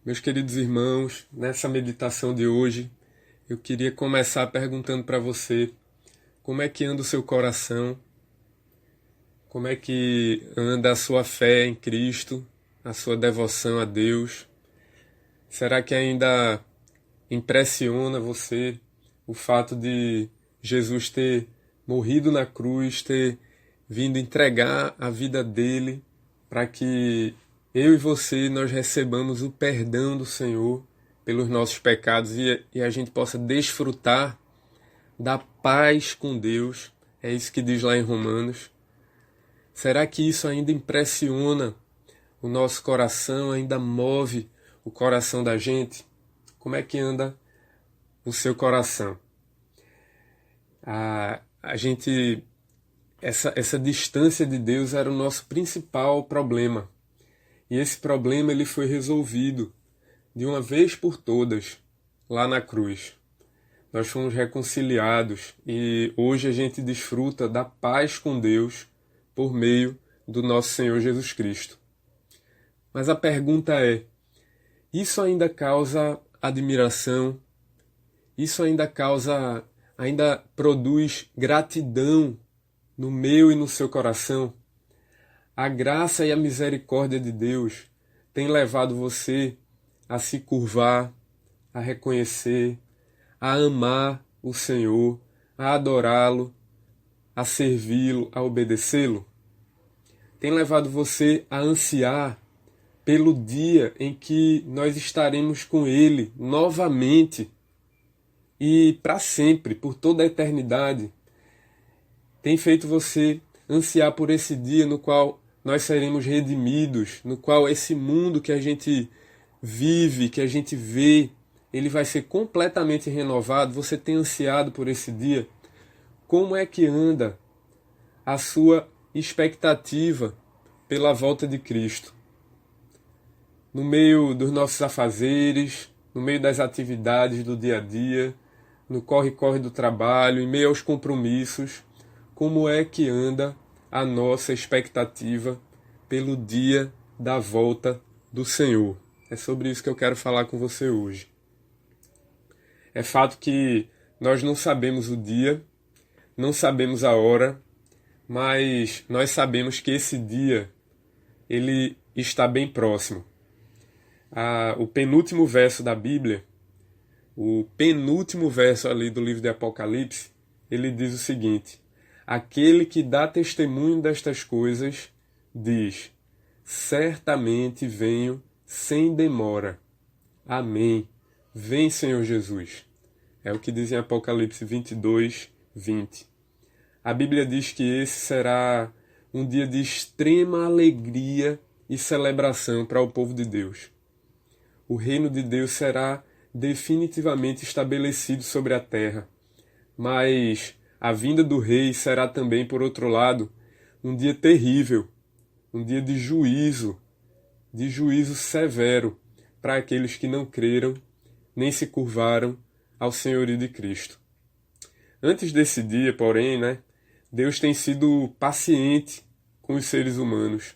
Meus queridos irmãos, nessa meditação de hoje, eu queria começar perguntando para você como é que anda o seu coração, como é que anda a sua fé em Cristo, a sua devoção a Deus. Será que ainda impressiona você o fato de Jesus ter morrido na cruz, ter vindo entregar a vida dele para que eu e você nós recebamos o perdão do Senhor pelos nossos pecados e a gente possa desfrutar da paz com Deus? É isso que diz lá em Romanos. Será que isso ainda impressiona o nosso coração, ainda move o coração da gente? Como é que anda o seu coração? A gente, essa distância de Deus era o nosso principal problema. E esse problema ele foi resolvido de uma vez por todas lá na cruz. Nós fomos reconciliados e hoje a gente desfruta da paz com Deus por meio do nosso Senhor Jesus Cristo. Mas a pergunta é: isso ainda causa admiração? Isso ainda produz gratidão no meu e no seu coração? A graça e a misericórdia de Deus têm levado você a se curvar, a reconhecer, a amar o Senhor, a adorá-lo, a servi-lo, a obedecê-lo? Tem levado você a ansiar pelo dia em que nós estaremos com Ele novamente e para sempre, por toda a eternidade? Tem feito você ansiar por esse dia no qual nós seremos redimidos, no qual esse mundo que a gente vive, que a gente vê, ele vai ser completamente renovado? Você tem ansiado por esse dia? Como é que anda a sua expectativa pela volta de Cristo? No meio dos nossos afazeres, no meio das atividades do dia a dia, no corre-corre do trabalho, em meio aos compromissos, como é que anda a nossa expectativa pelo dia da volta do Senhor? É sobre isso que eu quero falar com você hoje. É fato que nós não sabemos o dia, não sabemos a hora, mas nós sabemos que esse dia ele está bem próximo. O penúltimo verso da Bíblia, o penúltimo verso ali do livro de Apocalipse, ele diz o seguinte: aquele que dá testemunho destas coisas diz: certamente venho sem demora. Amém. Vem, Senhor Jesus. É o que diz em Apocalipse 22, 20. A Bíblia diz que esse será um dia de extrema alegria e celebração para o povo de Deus. O reino de Deus será definitivamente estabelecido sobre a terra, mas a vinda do rei será também, por outro lado, um dia terrível, um dia de juízo severo para aqueles que não creram nem se curvaram ao senhorio de Cristo. Antes desse dia, porém, Deus tem sido paciente com os seres humanos.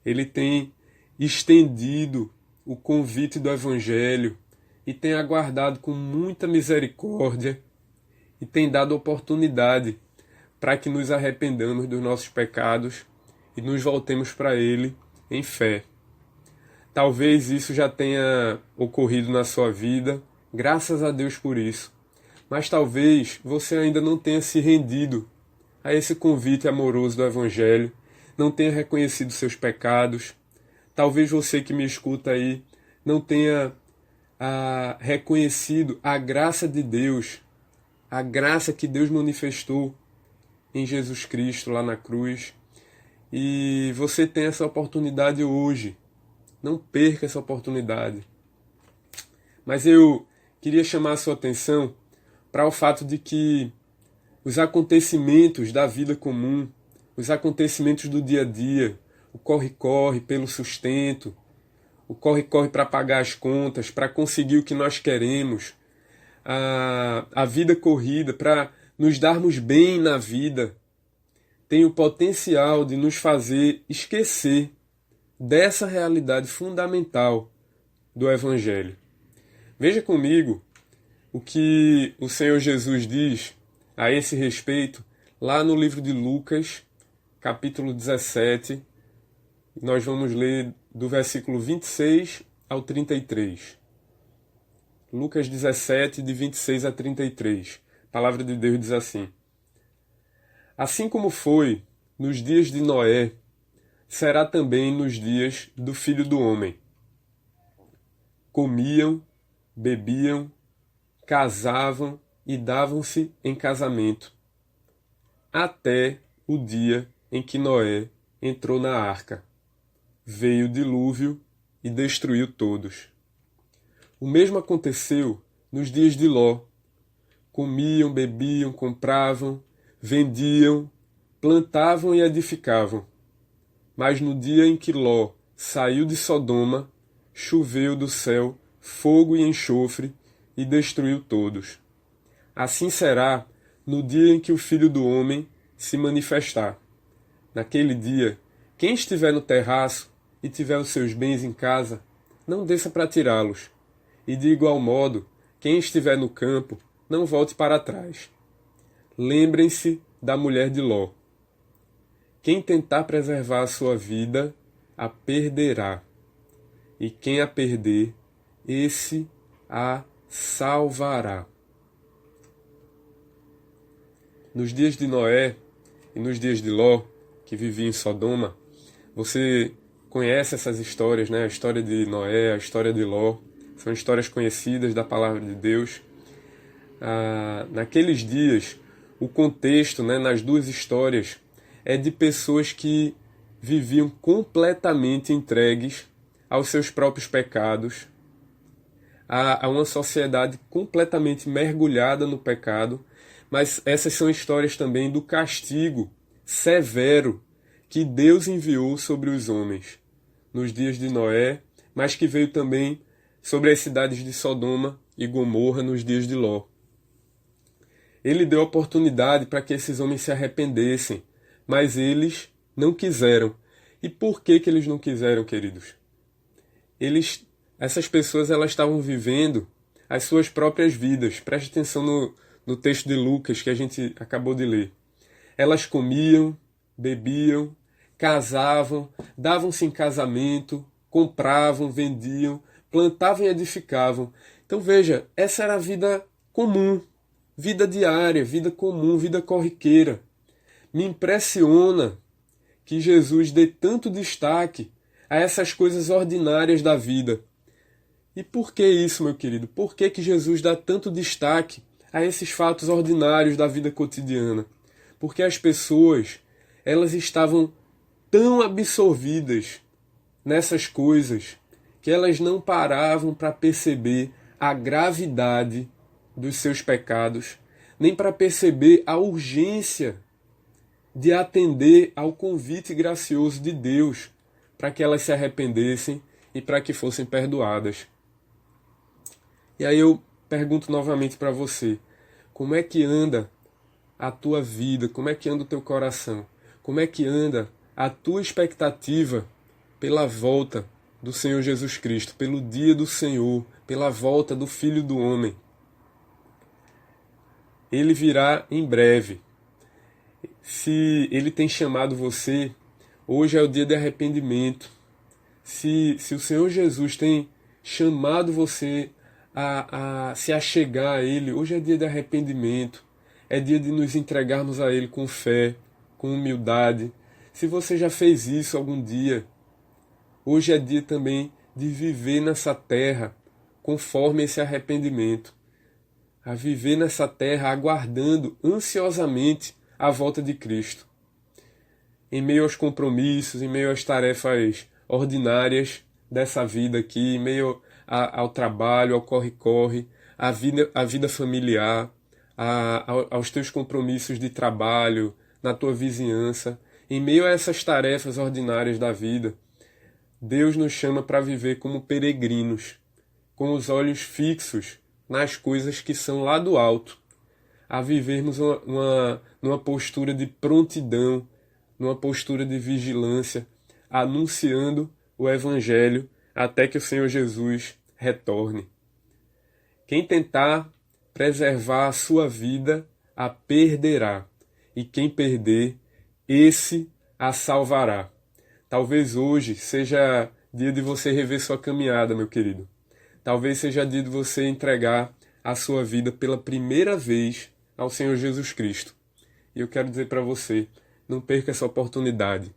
Ele tem estendido o convite do Evangelho e tem aguardado com muita misericórdia e tem dado oportunidade para que nos arrependamos dos nossos pecados e nos voltemos para Ele em fé. Talvez isso já tenha ocorrido na sua vida, graças a Deus por isso. Mas talvez você ainda não tenha se rendido a esse convite amoroso do Evangelho, não tenha reconhecido seus pecados. Talvez você que me escuta aí não tenha reconhecido a graça de Deus, a graça que Deus manifestou em Jesus Cristo lá na cruz. E você tem essa oportunidade hoje. Não perca essa oportunidade. Mas eu queria chamar a sua atenção para o fato de que os acontecimentos da vida comum, os acontecimentos do dia a dia, o corre-corre pelo sustento, o corre-corre para pagar as contas, para conseguir o que nós queremos, a vida corrida para nos darmos bem na vida, tem o potencial de nos fazer esquecer dessa realidade fundamental do Evangelho. Veja comigo o que o Senhor Jesus diz a esse respeito lá no livro de Lucas, capítulo 17. Nós vamos ler do versículo 26 ao 33. Lucas 17, de 26 a 33. A palavra de Deus diz assim: Assim como foi nos dias de Noé, será também nos dias do Filho do Homem. Comiam, bebiam, casavam e davam-se em casamento, até o dia em que Noé entrou na arca. Veio o dilúvio e destruiu todos. O mesmo aconteceu nos dias de Ló. Comiam, bebiam, compravam, vendiam, plantavam e edificavam. Mas no dia em que Ló saiu de Sodoma, choveu do céu fogo e enxofre e destruiu todos. Assim será no dia em que o Filho do Homem se manifestar. Naquele dia, quem estiver no terraço e tiver os seus bens em casa, não desça para tirá-los. E de igual modo, quem estiver no campo, não volte para trás. Lembrem-se da mulher de Ló. Quem tentar preservar a sua vida, a perderá. E quem a perder, esse a salvará. Nos dias de Noé e nos dias de Ló, que vivia em Sodoma, você conhece essas histórias, né? A história de Noé, a história de Ló, são histórias conhecidas da palavra de Deus. Naqueles dias, o contexto, né, nas duas histórias é de pessoas que viviam completamente entregues aos seus próprios pecados, a uma sociedade completamente mergulhada no pecado, mas essas são histórias também do castigo severo que Deus enviou sobre os homens nos dias de Noé, mas que veio também sobre as cidades de Sodoma e Gomorra nos dias de Ló. Ele deu oportunidade para que esses homens se arrependessem, mas eles não quiseram. E por que eles não quiseram, queridos? Essas pessoas elas estavam vivendo as suas próprias vidas. Preste atenção no texto de Lucas que a gente acabou de ler. Elas comiam, bebiam, casavam, davam-se em casamento, compravam, vendiam, plantavam e edificavam. Então veja, essa era a vida comum, vida diária, vida comum, vida corriqueira. Me impressiona que Jesus dê tanto destaque a essas coisas ordinárias da vida. E por que isso, meu querido? Por que Jesus dá tanto destaque a esses fatos ordinários da vida cotidiana? Porque as pessoas, elas estavam tão absorvidas nessas coisas que elas não paravam para perceber a gravidade dos seus pecados, nem para perceber a urgência de atender ao convite gracioso de Deus para que elas se arrependessem e para que fossem perdoadas. E aí eu pergunto novamente para você, como é que anda a tua vida? Como é que anda o teu coração? Como é que anda a tua expectativa pela volta do Senhor Jesus Cristo, pelo dia do Senhor, pela volta do Filho do Homem? Ele virá em breve. Se ele tem chamado você, hoje é o dia de arrependimento. Se o Senhor Jesus tem chamado você a se achegar a Ele, hoje é dia de arrependimento. É dia de nos entregarmos a Ele com fé, com humildade. Se você já fez isso algum dia, hoje é dia também de viver nessa terra conforme esse arrependimento. A viver nessa terra aguardando ansiosamente a volta de Cristo. Em meio aos compromissos, em meio às tarefas ordinárias dessa vida aqui, em meio ao trabalho, ao corre-corre, à vida familiar, aos teus compromissos de trabalho, na tua vizinhança, em meio a essas tarefas ordinárias da vida, Deus nos chama para viver como peregrinos, com os olhos fixos nas coisas que são lá do alto, a vivermos numa postura de prontidão, numa postura de vigilância, anunciando o Evangelho até que o Senhor Jesus retorne. Quem tentar preservar a sua vida, a perderá. E quem perder, esse a salvará. Talvez hoje seja dia de você rever sua caminhada, meu querido. Talvez seja dia de você entregar a sua vida pela primeira vez ao Senhor Jesus Cristo. E eu quero dizer para você, não perca essa oportunidade.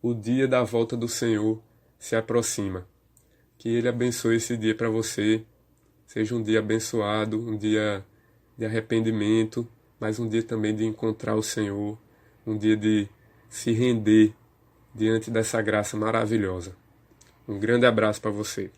O dia da volta do Senhor se aproxima. Que Ele abençoe esse dia para você. Seja um dia abençoado, um dia de arrependimento, mas um dia também de encontrar o Senhor, um dia de se render diante dessa graça maravilhosa. Um grande abraço para você.